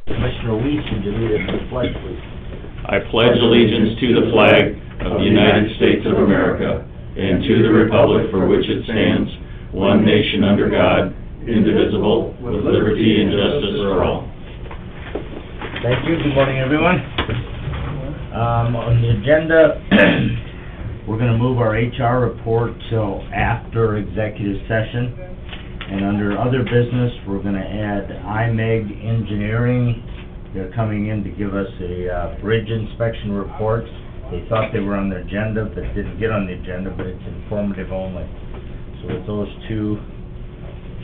Commissioner Weiss, would you lead us in the pledge, please? I pledge allegiance to the flag of the United States of America and to the republic for which it stands, one nation under God, indivisible, with liberty and justice for all. Thank you. Good morning, everyone. On the agenda, we're going to move our HR report till after executive session. And under other business, we're going to add IMEG Engineering. They're coming in to give us a bridge inspection report. They thought they were on the agenda, but didn't get on the agenda, but it's informative only. So with those two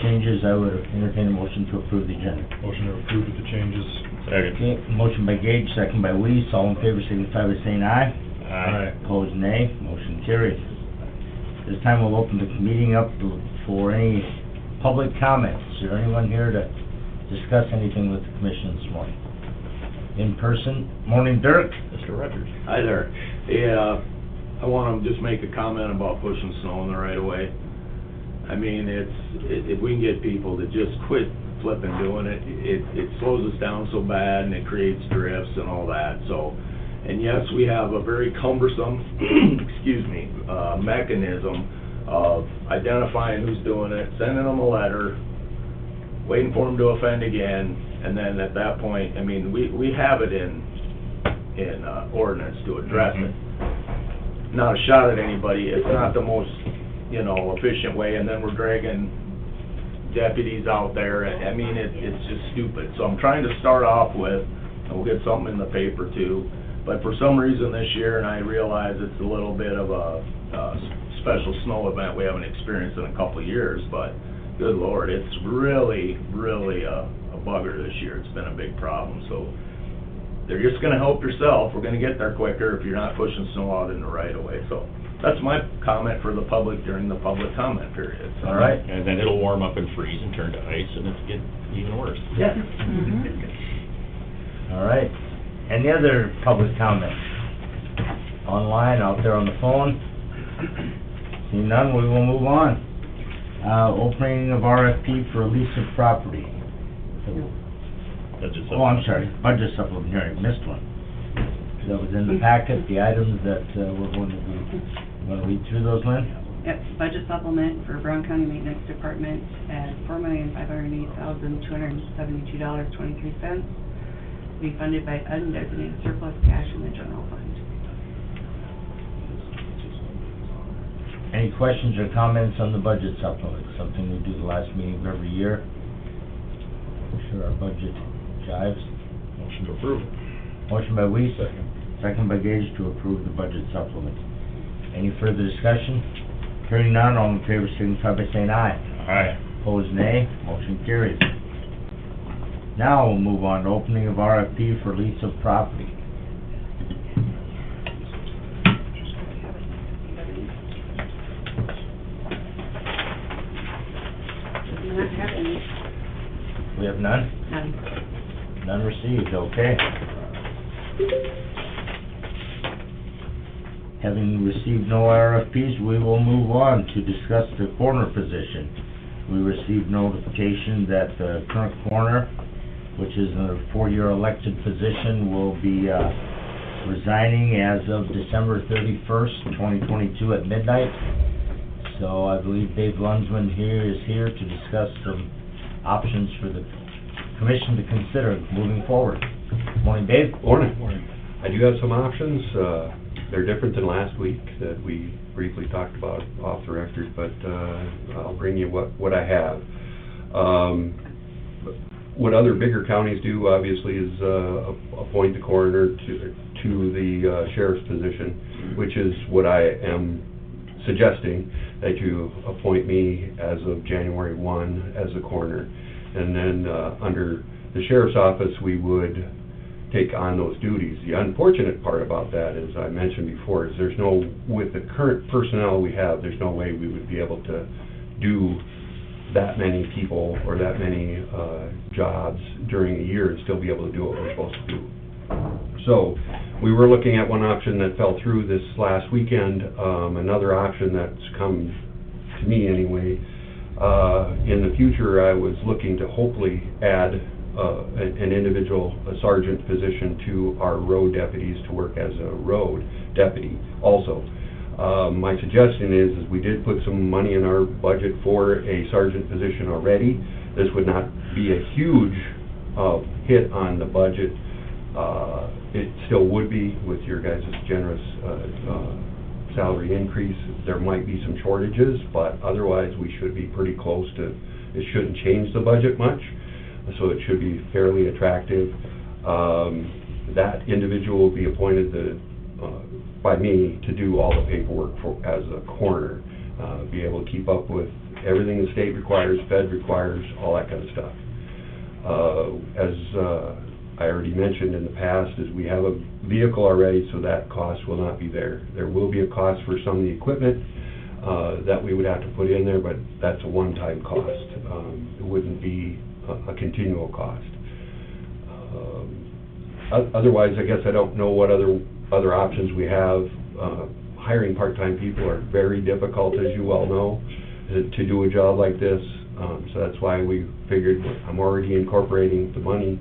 changes, I would entertain a motion to approve the agenda. Motion to approve with the changes. Second. Okay, motion by Gage, second by Weiss. All in favor signify by saying aye. Aye. Opposed, nay. Motion carries. This time we'll open the meeting up for any public comments. Is there anyone here to discuss anything with the commission this morning? In person? Morning, Dirk. Mr. Rogers. Hi there. Yeah, I want to just make a comment about pushing snow in the right of way. I mean, if we can get people to just quit flipping doing it, it slows us down so bad and it creates drifts and all that. So, and yes, we have a very cumbersome, excuse me, mechanism of identifying who's doing it, sending them a letter, waiting for them to offend again, and then at that point, I mean, we have it in ordinance to address it. Not a shot at anybody, it's not the most, efficient way, and then we're dragging deputies out there. I mean, it's just stupid. So I'm trying to start off with, and we'll get something in the paper too, but for some reason this year, and I realize it's a little bit of a special snow event we haven't experienced in a couple of years, but good Lord, it's really, really a bugger this year. It's been a big problem. So they're just going to help yourself. We're going to get there quicker if you're not pushing snow out in the right of way. So that's my comment for the public during the public comment period. So, All right. And then it'll warm up and freeze and turn to ice, and it'll get even worse. Yeah. All right. Any other public comments? Online, out there on the phone? Seeing none, we will move on. Opening of RFP for lease of property. Oh, I'm sorry, budget supplement hearing, missed one. That was in the packet, the items that we're going to do. You want to read through those, Lynn? Yep, budget supplement for Brown County Maintenance Department at $4,508,272.23. To be funded by undesignated surplus cash in the general fund. Any questions or comments on the budget supplement? Something we do the last meeting of every year. I'm sure our budget jives. Motion to approve. Motion by Weiss, Second. second by Gage to approve the budget supplement. Any further discussion? Hearing none, all in favor signify by saying aye. Aye. Opposed, nay. Motion carries. Now we'll move on to opening of RFP for lease of property. Do not have any. We have none? None. None received, okay. Having received no RFPs, we will move on to discuss the coroner position. We received notification that the current coroner, which is a four-year elected position, will be resigning as of December 31st, 2022 at midnight. So I believe Dave Lunsman is here to discuss some options for the commission to consider moving forward. Morning, Dave. Morning. I do have some options. They're different than last week that we briefly talked about off the record, but I'll bring you what I have. What other bigger counties do, obviously, is appoint the coroner to the sheriff's position, which is what I am suggesting, that you appoint me as of January 1 as the coroner. And then under the sheriff's office, we would take on those duties. The unfortunate part about that, as I mentioned before, is with the current personnel we have, there's no way we would be able to do that many people or that many jobs during a year and still be able to do what we're supposed to do. So we were looking at one option that fell through this last weekend. Another option that's come to me anyway, in the future I was looking to hopefully add an individual, a sergeant position to our road deputies to work as a road deputy also. My suggestion is we did put some money in our budget for a sergeant position already. This would not be a huge hit on the budget. It still would be with your guys' generous salary increase. There might be some shortages, but otherwise we should be pretty close to, it shouldn't change the budget much, so it should be fairly attractive. That individual will be appointed by me to do all the paperwork as a coroner, be able to keep up with everything the state requires, Fed requires, all that kind of stuff. As I already mentioned in the past, is we have a vehicle already, so that cost will not be there. There will be a cost for some of the equipment that we would have to put in there, but that's a one-time cost. It wouldn't be a continual cost. Otherwise, I guess I don't know what other options we have. Hiring part-time people are very difficult, as you well know, to do a job like this. So that's why we figured I'm already incorporating the money.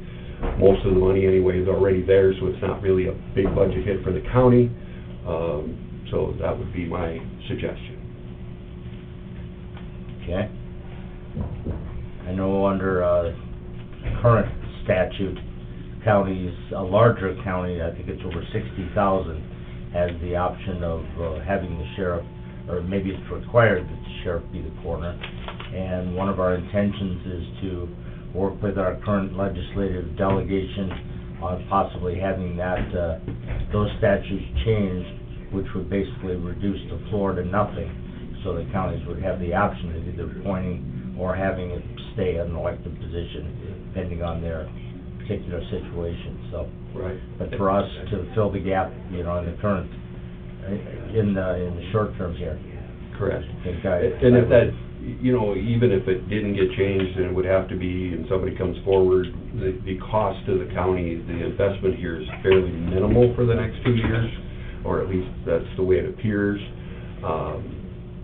Most of the money anyway is already there, so it's not really a big budget hit for the county. So that would be my suggestion. Okay. I know under current statute, counties, a larger county, I think it's over 60,000, has the option of having the sheriff, or maybe it's required that the sheriff be the coroner. And one of our intentions is to work with our current legislative delegation on possibly having that, those statutes changed, which would basically reduce the floor to nothing, so the counties would have the option of either appointing or having it stay an elected position, depending on their particular situation, so. Right. But for us to fill the gap, you know, in the current, in the short term here. Correct. I think And if that, you know, even if it didn't get changed, then it would have to be, and somebody comes forward, the cost to the county, the investment here is fairly minimal for the next 2 years, or at least that's the way it appears.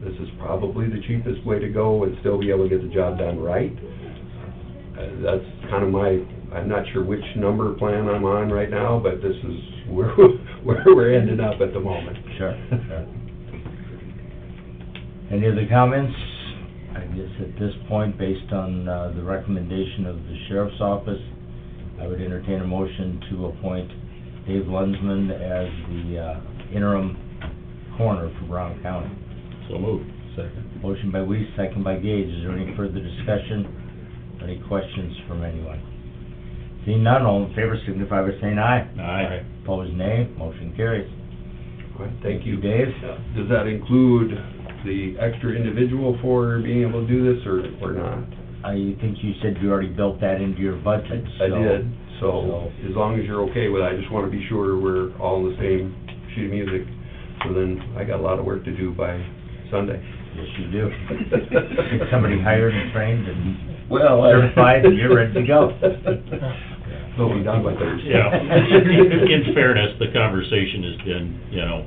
This is probably the cheapest way to go and still be able to get the job done right. That's kind of I'm not sure which number plan I'm on right now, but this is where we're ending up at the moment. Sure, sure. Any other comments? I guess at this point, based on the recommendation of the sheriff's office, I would entertain a motion to appoint Dave Lunsman as the interim coroner for Brown County. So moved. Second. Motion by Weiss, second by Gage. Is there any further discussion? Any questions from anyone? Seeing none, all in favor signify by saying aye. Aye. Opposed, nay. Motion carries. All right, thank you. Dave? Does that include the extra individual for being able to do this, or not? I think you said you already built that into your budget, so. I did, so as long as you're okay with it, I just want to be sure we're all in the same sheet of music. So then I got a lot of work to do by Sunday. Yes, you do. Get somebody hired and trained and Well, certified, and you're ready to go. They'll be done by Thursday. Yeah. In fairness, the conversation has been, you know,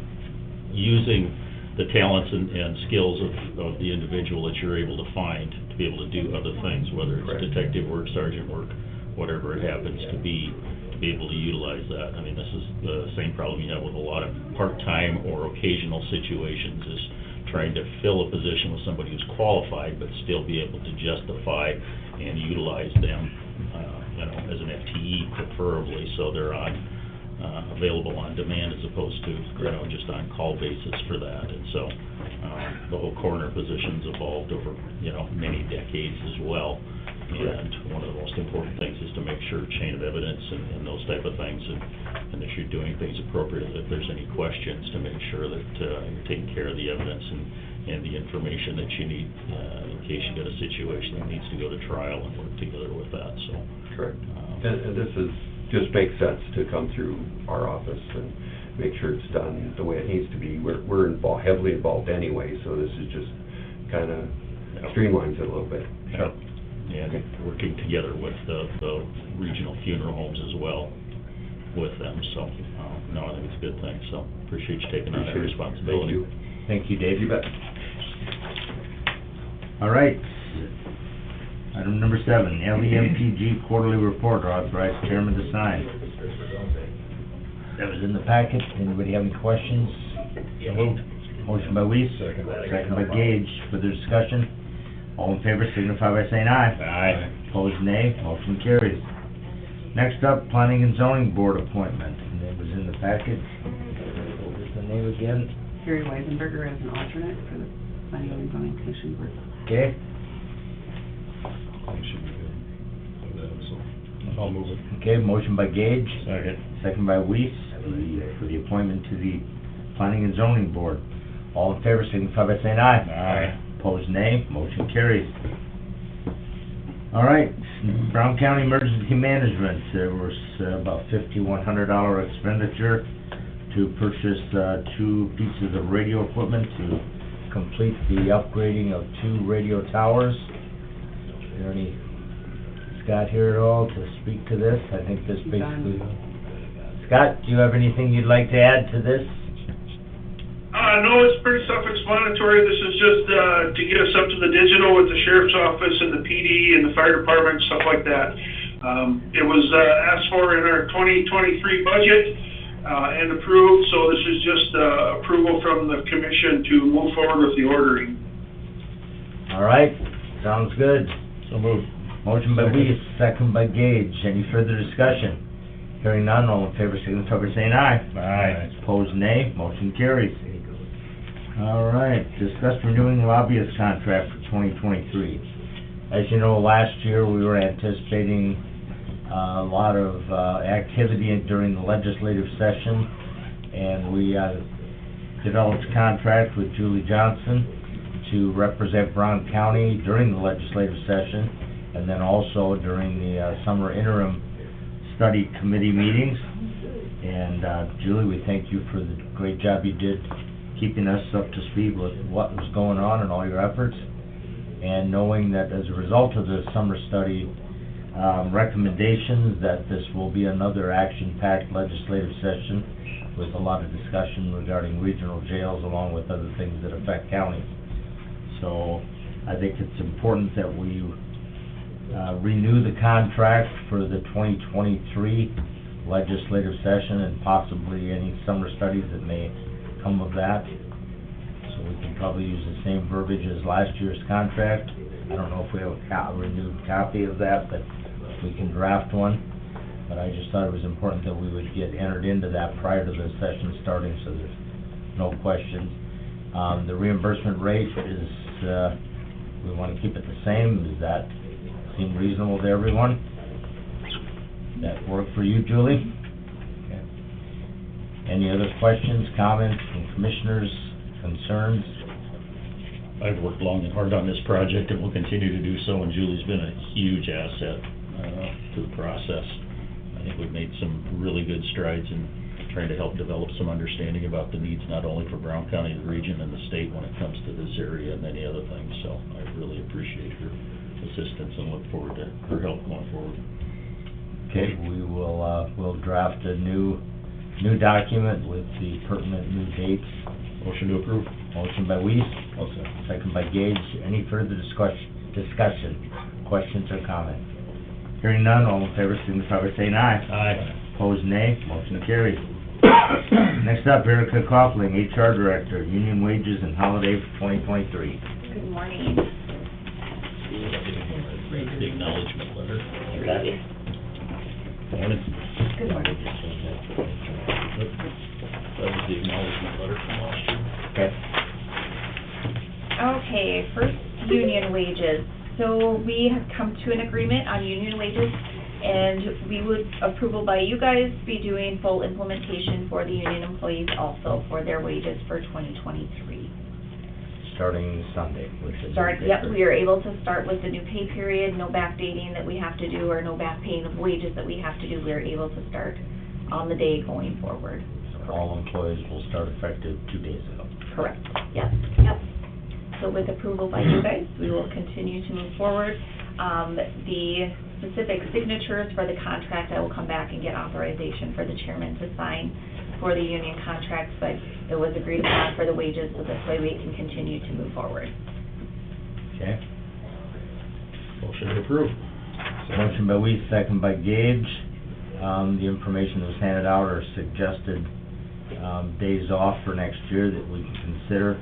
using the talents and skills of the individual that you're able to find to be able to do other things, whether it's Correct. detective work, sergeant work, whatever it happens to be able to utilize that. I mean, this is the same problem you have with a lot of part-time or occasional situations, is trying to fill a position with somebody who's qualified, but still be able to justify and utilize them, you know, as an FTE preferably, so they're available on demand as opposed to, you know, just on call basis for that. And so, the whole coroner position's evolved over, you know, many decades as well. And one of the most important things is to make sure chain of evidence and those type of things, and that you're doing things appropriately. If there's any questions, to make sure that you're taking care of the evidence and the information that you need in case you get a situation that needs to go to trial, and work together with that, so. Correct. And this just makes sense to come through our office and make sure it's done the way it needs to be. We're heavily involved anyway, so this is just kind of streamlines it a little bit. Sure. And working together with the regional funeral homes as well with them, so, no, I think it's a good thing, so appreciate you taking on that Appreciate it. responsibility. Thank you, Dave. You bet. All right. Item Number 7, LEMPG quarterly report, authorize chairman to sign. That was in the packet. Anybody have any questions? So moved. Motion by Weiss. Second. Second by Gage. Further discussion? All in favor signify by saying aye. Aye. Opposed, nay. Motion carries. Next up, Planning and Zoning Board appointment. And it was in the packet. What was the name again? Gary Weisenberger as an alternate for the Planning and Zoning Commission Board. Okay? You should be good with that, so I'll move it. Okay, motion by Gage. Second. Second by Weiss for the appointment to the Planning and Zoning Board. All in favor signify by saying aye. Aye. Opposed, nay. Motion carries. All right, Brown County Emergency Management, there was about $5,100 expenditure to purchase 2 pieces of radio equipment to complete the upgrading of 2 radio towers. Is there any Scott here at all to speak to this? I think this basically... Scott, do you have anything you'd like to add to this? No, it's pretty self-explanatory. This is just to get us up to the digital with the sheriff's office and the PD and the fire department, stuff like that. It was asked for in our 2023 budget and approved, so this is just approval from the commission to move forward with the ordering. All right, sounds good. So moved. Motion by Weiss, second by Gage. Any further discussion? Hearing none, all in favor signify by saying aye. Aye. Opposed, nay. Motion carries. All right, discuss renewing lobbyist contract for 2023. As you know, last year we were anticipating a lot of activity during the legislative session, and we developed a contract with Julie Johnson to represent Brown County during the legislative session, and then also during the summer interim study committee meetings. And Julie, we thank you for the great job you did keeping us up to speed with what was going on and all your efforts. And knowing that as a result of the summer study recommendations, that this will be another action-packed legislative session with a lot of discussion regarding regional jails along with other things that affect counties. So I think it's important that we renew the contract for the 2023 legislative session and possibly any summer studies that may come of that. So we can probably use the same verbiage as last year's contract. I don't know if we have a renewed copy of that, but we can draft one. But I just thought it was important that we would get entered into that prior to the session starting, so there's no questions. The reimbursement rate is, we want to keep it the same. Does that seem reasonable to everyone? That work for you, Julie? Okay. Any other questions, comments from commissioners, concerns? I've worked long and hard on this project and will continue to do so, and Julie's been a huge asset to the process. I think we've made some really good strides in trying to help develop some understanding about the needs not only for Brown County, the region, and the state when it comes to this area and many other things. So I really appreciate her assistance and look forward to her help going forward. Okay, we will, we'll draft a new document with the pertinent new dates. Motion to approve. Motion by Weiss, second by Gage. Any further discussion, questions or comments? Hearing none, all in favor, signify by saying aye. Aye. Opposed, nay. Motion carries. Next up, Erica Coughlin, HR Director, Union Wages and Holiday for 2023. Good morning. The acknowledgement letter. You got it. Morning. Good morning. That was the acknowledgement letter from last year. Okay. Okay, first, union wages. So we have come to an agreement on union wages, and we would, approval by you guys, be doing full implementation for the union employees also for their wages for 2023. Starting Sunday, which is... Yep, we are able to start with the new pay period, no backdating that we have to do, or no back paying of wages that we have to do. We are able to start on the day going forward. So all employees will start effective 2 days ago. Correct, yes, yep. So with approval by you guys, we will continue to move forward. The specific signatures for the contract, I will come back and get authorization for the chairman to sign for the union contracts, but it was agreed upon for the wages, so this way we can continue to move forward. Okay? Motion to approve. Motion by Weiss, second by Gage. The information that was handed out are suggested, days off for next year that we can consider.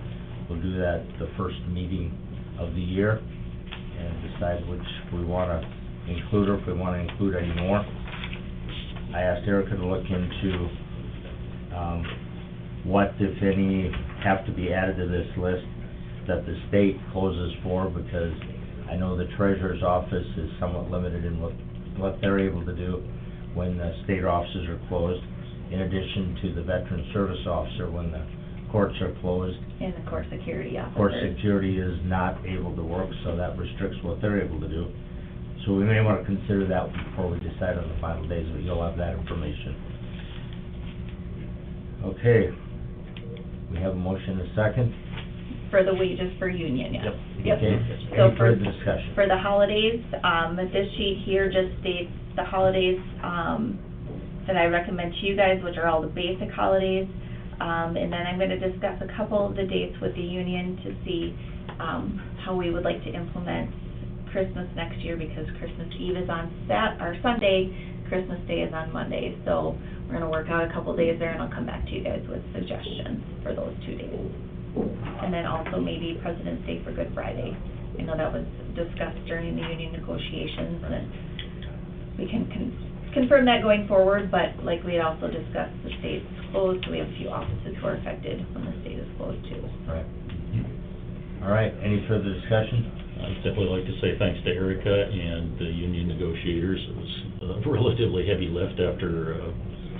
We'll do that the first meeting of the year and decide which we wanna include, or if we wanna include any more. I asked Erica to look into, what, if any, have to be added to this list that the state closes for, because I know the treasurer's office is somewhat limited in what they're able to do when the state offices are closed, in addition to the veteran service officer when the courts are closed. And the court security officer. Court security is not able to work, so that restricts what they're able to do. So we may want to consider that before we decide on the final days, but you'll have that information. Okay. We have a motion and a second. For the wages for union, yes. Yep. Okay. So Any for, further discussion? for the holidays, this sheet here just states the holidays, that I recommend to you guys, which are all the basic holidays. And then I'm gonna discuss a couple of the dates with the union to see, how we would like to implement Christmas next year, because Christmas Eve is on Sunday, Christmas Day is on Monday. So we're gonna work out a couple days there, and I'll come back to you guys with suggestions for those 2 days. And then also maybe President's Day for Good Friday. I know that was discussed during the union negotiations, and we can confirm that going forward, but like we had also discussed, the state's closed, so we have a few offices who are affected when the state is closed too. Right. All right, any further discussion? I'd simply like to say thanks to Erica and the union negotiators. It was a relatively heavy lift after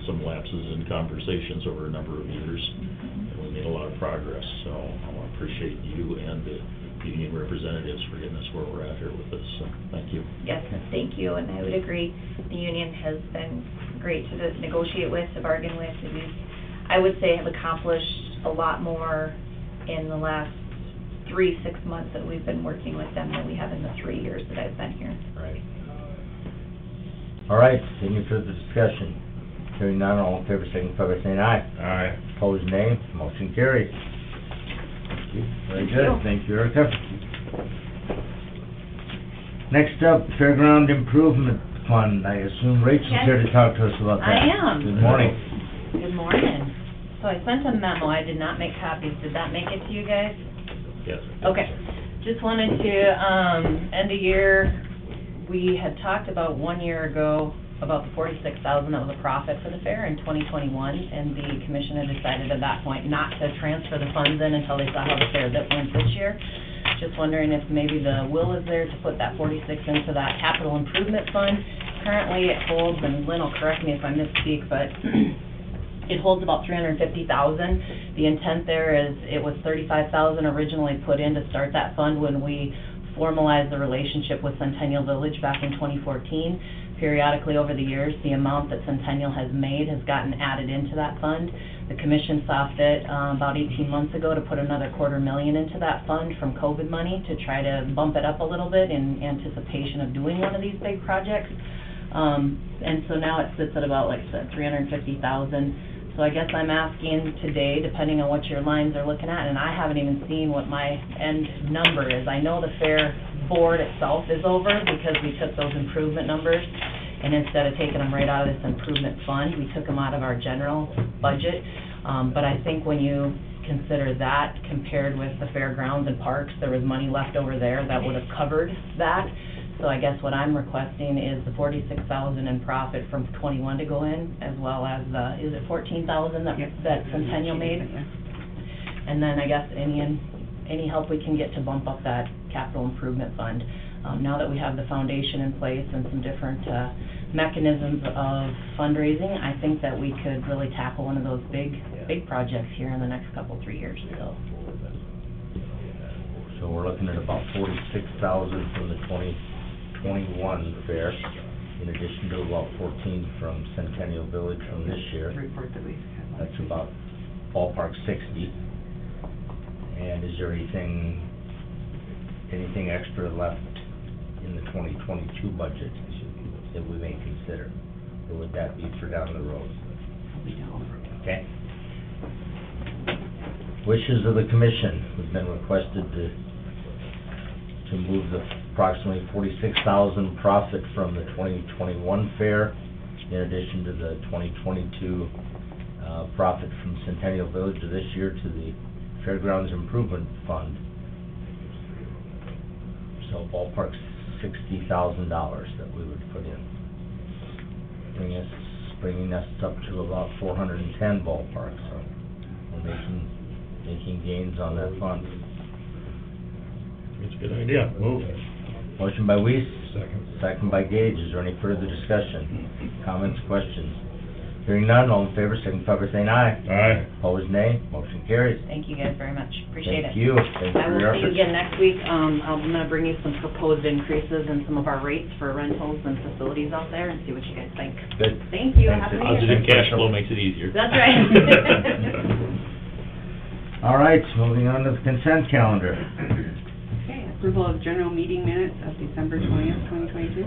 some lapses in conversations over a number of years. And we made a lot of progress, so I want to appreciate you and the union representatives for getting us where we're at here with this, so thank you. Yes, thank you, and I would agree, the union has been great to negotiate with, to bargain with, and I would say have accomplished a lot more in the last 6 months that we've been working with them than we have in the 3 years that I've been here. Right. All right, any further discussion? Hearing none, all in favor, signify by saying aye. Aye. Opposed, nay. Motion carries. Thank you. Very good, thank you, Erica. Next up, Fairground Improvement Fund. I assume Rachel's here to talk to us about that. I am. Good morning. Good morning. So I sent a memo, I did not make copies, did that make it to you guys? Yes. Okay, just wanted to, end of year, we had talked about 1 year ago about the $46,000 that was a profit for the fair in 2021, and the commission had decided at that point not to transfer the funds in until they saw how the fair went this year. Just wondering if maybe the will is there to put that 46 into that capital improvement fund. Currently it holds, and Lynn will correct me if I misspeak, but it holds about $350,000. The intent there is, it was $35,000 originally put in to start that fund when we formalized the relationship with Centennial Village back in 2014. Periodically over the years, the amount that Centennial has made has gotten added into that fund. The commission saw fit about 18 months ago to put another $250,000 into that fund from COVID money to try to bump it up a little bit in anticipation of doing one of these big projects. And so now it sits at about, like I said, $350,000. So I guess I'm asking today, depending on what your lines are looking at, and I haven't even seen what my end number is. I know the fair board itself is over because we took those improvement numbers, and instead of taking them right out of this improvement fund, we took them out of our general budget. But I think when you consider that compared with the fairgrounds and parks, there was money left over there that would have covered that. So I guess what I'm requesting is the $46,000 in profit from 21 to go in, as well as the, is it $14,000 that Centennial made? And then I guess any help we can get to bump up that capital improvement fund. Now that we have the foundation in place and some different mechanisms of fundraising, I think that we could really tackle one of those big projects here in the next 3 years. So we're looking at about $46,000 from the 2021 fair, in addition to about 14 from Centennial Village from this year. The report that we had. That's about ballpark 60. And is there anything extra left in the 2022 budget that we may consider? Or would that be for down the road? Okay. Wishes of the commission. We've been requested to move the approximately $46,000 profit from the 2021 fair, in addition to the 2022 profit from Centennial Village this year to the Fairgrounds Improvement Fund. So ballpark $60,000 that we would put in, bringing us up to about 410 ballpark. So we're making gains on that fund. It's a good idea. Move. Motion by Weiss, Second. second by Gage. Is there any further discussion? Comments, questions? Hearing none, all in favor, signify by saying aye. Aye. Opposed, nay. Motion carries. Thank you guys very much, appreciate it. Thank you. Thank you I for will your see you efforts. again next week. I'm gonna bring you some proposed increases in some of our rates for rentals and facilities out there and see what you guys think. Good. Thank you, Thanks. happy New Positive Year. cash flow makes it easier. That's right. All right, moving on to the consent calendar. Okay, approval of general meeting minutes of December 20th, 2022.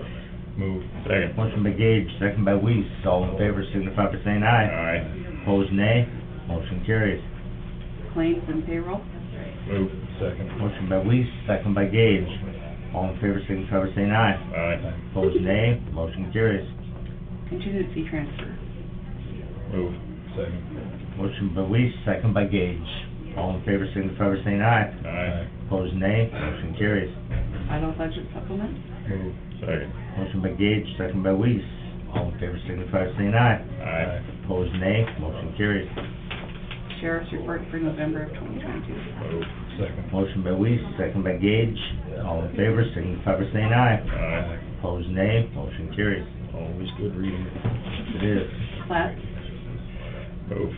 Move. Second. Motion by Gage, second by Weiss. All in favor, signify by saying aye. Aye. Opposed, nay. Motion carries. Claims and payroll. Move. Second. Motion by Weiss, second by Gage. All in favor, signify by saying aye. Aye. Opposed, nay. Motion carries. Contingency transfer. Move. Second. Motion by Weiss, second by Gage. All in favor, signify by saying aye. Aye. Opposed, nay. Motion carries. Final budget supplement. Move. Second. Motion by Gage, second by Weiss. All in favor, signify by saying aye. Aye. Opposed, nay. Motion carries. Sheriff's report for November of 2022. Move. Second. Motion by Weiss, second by Gage. All in favor, signify by saying aye. Aye. Opposed, nay. Motion carries. Always good reading. It is. Plat. Move.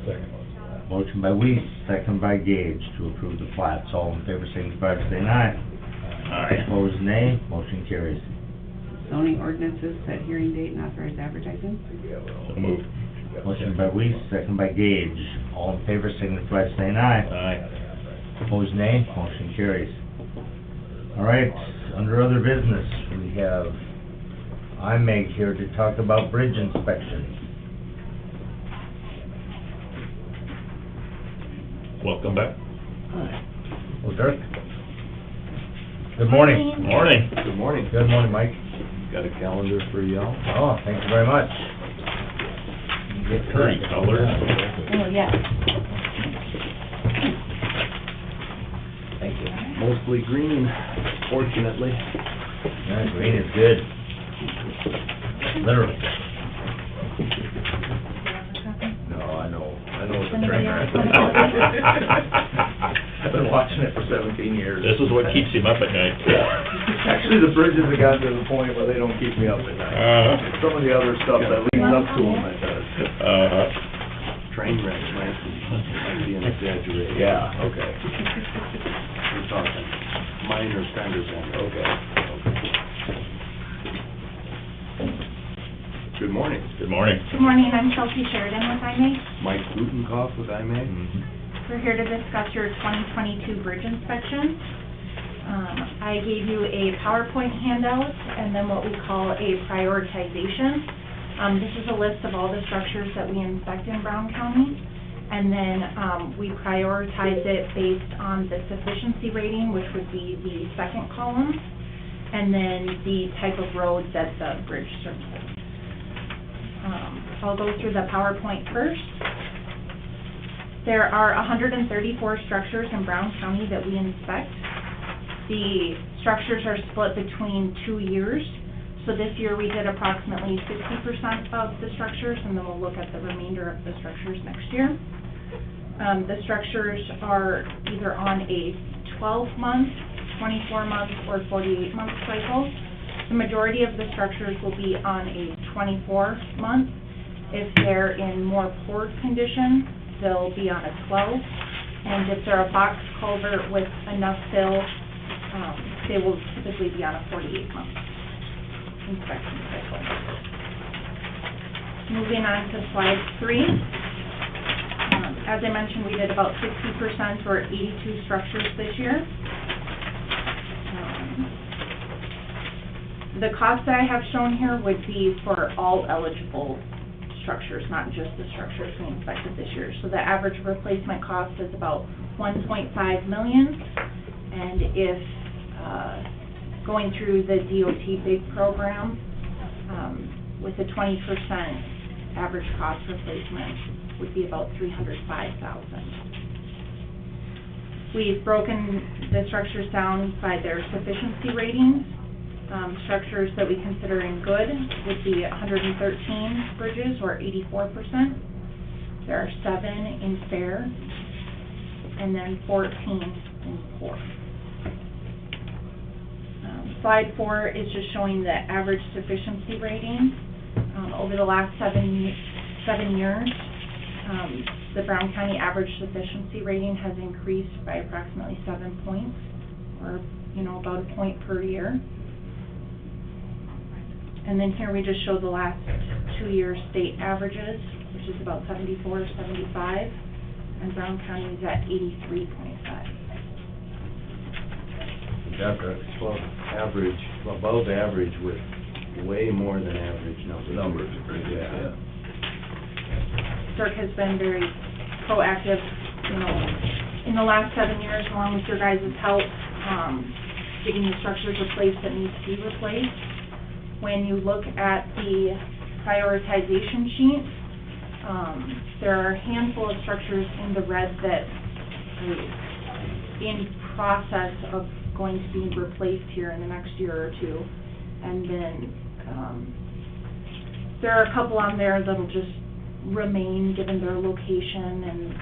Second. Motion by Weiss, second by Gage to approve the plats. All in favor, signify by saying aye. Aye. Opposed, nay. Motion carries. Zoning ordinances, set hearing date and authorized advertising. So move. Motion by Weiss, second by Gage. All in favor, signify by saying aye. Aye. Opposed, nay. Motion carries. All right, under other business, we have IMEG here to talk about bridge inspections. Welcome back. Well, Dirk? Good morning. Morning. Good morning. Good morning, Mike. Got a calendar for y'all? Oh, thank you very much. Get to Pretty it. color. Oh, yeah. Thank you. Mostly green, fortunately. Yeah, green is good. Literally. No, I know it's a Anybody train else wreck. want to- I've been watching it for 17 years. This is what keeps him up at night. Actually, the bridges have gotten to the point where they don't keep me up at night. Some of the other stuff that leads up to them, it does. Train wrecks might be an exaggeration. Yeah. Okay. We're talking minor fenders and, okay. Good morning. Good morning. Good morning, I'm Chelsea Sheridan with IMA. Mike Gutenkopf with IMA. We're here to discuss your 2022 bridge inspection. I gave you a PowerPoint handout and then what we call a prioritization. This is a list of all the structures that we inspect in Brown County. And then we prioritize it based on the sufficiency rating, which would be the second column, and then the type of road that the bridge services. I'll go through the PowerPoint first. There are 134 structures in Brown County that we inspect. The structures are split between 2 years. So this year we did approximately 60% of the structures, and then we'll look at the remainder of the structures next year. The structures are either on a 12-month, 24-month, or 48-month cycle. The majority of the structures will be on a 24-month. If they're in more poor condition, they'll be on a 12. And if they're a box culvert with enough fill, they will typically be on a 48-month inspection cycle. Moving on to slide 3. As I mentioned, we did about 60% or 82 structures this year. The cost that I have shown here would be for all eligible structures, not just the structures we inspected this year. So the average replacement cost is about $1.5 million. And if going through the DOT big program, with a 20% average cost replacement would be about $305,000. We've broken the structures down by their sufficiency ratings. Structures that we consider in good would be 113 bridges, or 84%. There are 7 in fair, and then 14 in poor. Slide 4 is just showing the average sufficiency rating. Over the last 7 years, the Brown County average sufficiency rating has increased by approximately 7 points, or, about a point per year. And then here we just show the last 2 years' state averages, which is about 74, 75, and Brown County is at 83.5. Got the above average with way more than average numbers. Yeah. Circ has been very proactive, in the last 7 years, along with your guys' help, getting the structures replaced that need to be replaced. When you look at the prioritization sheet, there are a handful of structures in the red that are in process of going to be replaced here in the next year or two. And then, there are a couple on there that'll just remain given their location and,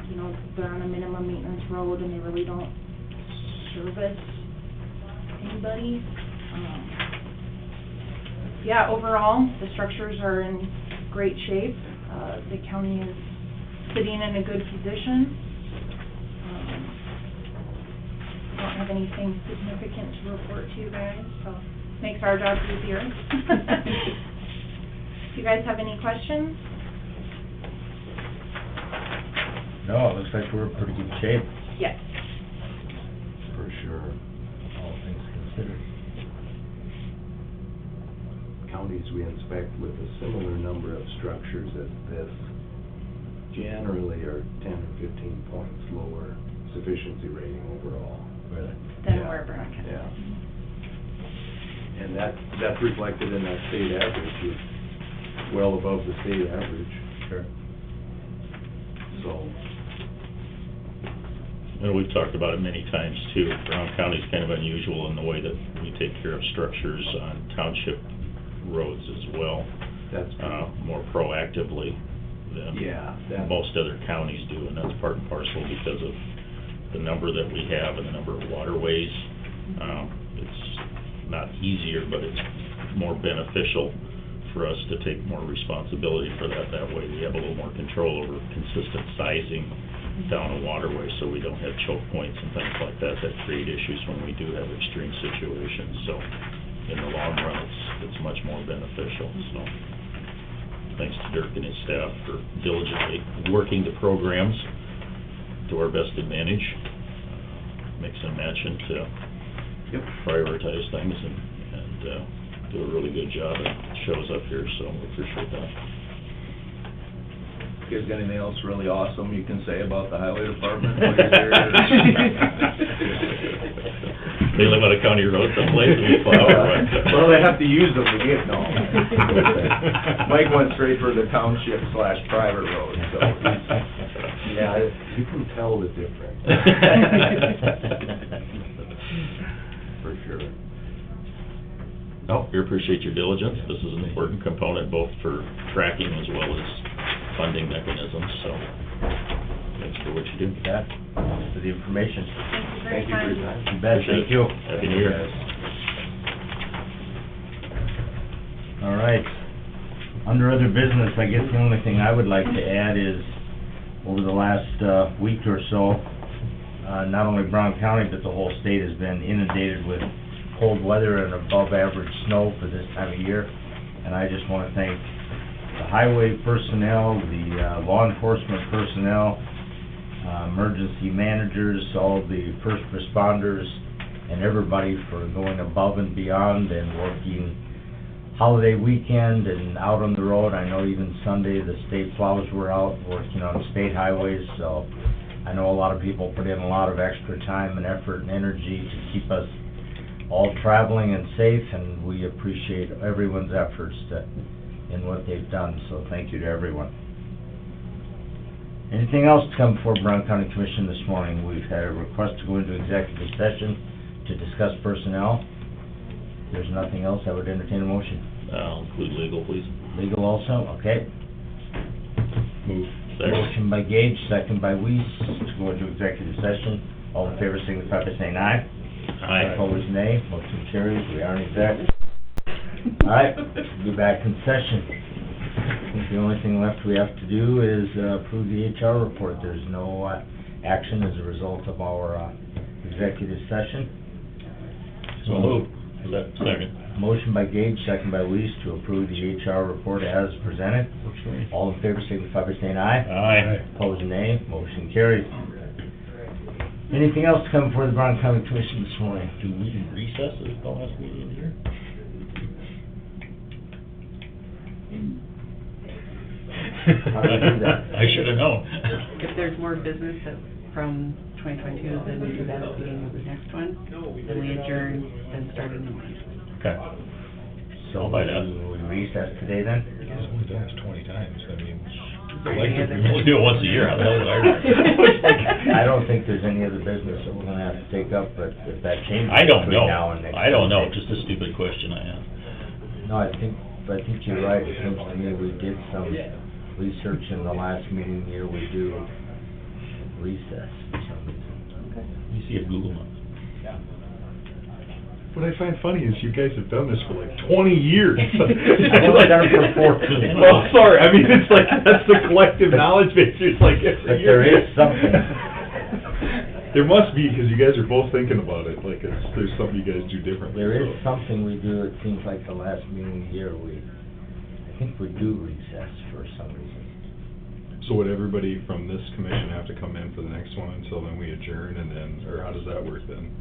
they're on a minimum maintenance road and they really don't service anybody. Yeah, overall, the structures are in great shape. The county is sitting in a good position. I don't have anything significant to report to you guys, so makes our job easier. Do you guys have any questions? No, it looks like we're in pretty good shape, Yes. for sure, all things considered. Counties we inspect with a similar number of structures as this generally are 10 or 15 points lower sufficiency rating overall. Really? Then Yeah. we're Brown County. Yeah. And that's reflected in that state average, is well above the state average. Sure. So, And we've talked about it many times too. Brown County's kind of unusual in the way that we take care of structures on township roads as well, that's more proactively than yeah, that most other counties do, and that's part and parcel because of the number that we have and the number of waterways. It's not easier, but it's more beneficial for us to take more responsibility for that. That way we have a little more control over consistent sizing down a waterway, so we don't have choke points and things like that that create issues when we do have extreme situations. So in the long run, it's much more beneficial, so thanks to Dirk and his staff for diligently working the programs to our best advantage, mix and match and to prioritize things and do a really good job. It shows up here, so we appreciate that. You guys got anything else really awesome you can say about the highway department? They live on a county road someplace and we plow or what? Well, they have to use them to get, no. Mike went straight for the township/private road, so, yeah, you can tell the difference. For sure. No, we appreciate your diligence. This is an important component both for tracking as well as funding mechanisms, so thanks for what you do. That, for the information. Thank you for your time. You bet, thank you. Happy New Year. All right. Under other business, I guess the only thing I would like to add is, over the last week or so, not only Brown County, but the whole state has been inundated with cold weather and above average snow for this time of year. And I just want to thank the highway personnel, the law enforcement personnel, emergency managers, all the first responders, and everybody for going above and beyond and working holiday weekend and out on the road. I know even Sunday the state plows were out working on state highways, so I know a lot of people put in a lot of extra time and effort and energy to keep us all traveling and safe, and we appreciate everyone's efforts in what they've done, so thank you to everyone. Anything else to come before Brown County Commission this morning? We've had a request to go into executive session to discuss personnel. If there's nothing else, I would entertain a motion. I'll include legal, please. Legal also, okay. Move. Motion by Gage, second by Weiss, to go into executive session. All in favor, signify by saying aye. Aye. Opposed, nay. Motion carries. We are in exec. All right, we'll be back in session. I think the only thing left we have to do is approve the HR report. There's no action as a result of our executive session. So moved. Second. Motion by Gage, second by Weiss, to approve the HR report as presented. All in favor, signify by saying aye. Aye. Opposed, nay. Motion carries. Anything else to come before the Brown County Commission this morning? Do we recess as the last meeting of the year? How do we do that? I should have known. If there's more business from 2022, then we do that at the beginning of the next one. Then we adjourn, then start a new one. Okay. So I'll buy that. we recess today then? You guys have only done this 20 times, I mean, Any other we only do it once a year, how the hell did I don't think there's any other business that we're gonna have to take up, but if that changes I don't between know. now and next. I don't know, Tuesday. just a stupid question I asked. No, I think you're right. It seems to me we did some research in the last meeting here. We do recess for some reason. You see if Google knows. What I find funny is you guys have done this for like 20 years. I've only done it for 14. Well, sorry, I mean, it's like, that's the collective knowledge base, it's like every But year. there is something. There must be, because you guys are both thinking about it, like there's something you guys do differently. There is so. something we do, it seems like the last meeting of the year, I think we do recess for some reason. So would everybody from this commission have to come in for the next one until then we adjourn, and then, or how does that work then?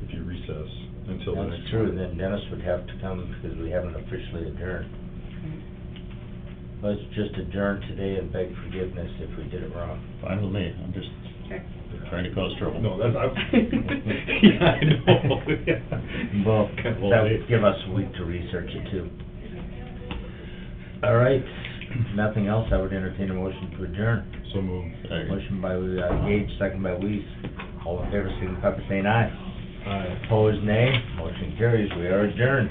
If you recess until the next That's true, one? then Dennis would have to come because we haven't officially adjourned. Let's just adjourn today and beg forgiveness if we did it wrong. Fine with me, I'm just trying to cause trouble. No, that's, yeah, I know, yeah. Well, Well, that would give us a week to research it too. All right, nothing else, I would entertain a motion to adjourn. So moved. Motion by Gage, second by Weiss. All in favor, signify by saying aye. Aye. Opposed, nay. Motion carries. We are adjourned.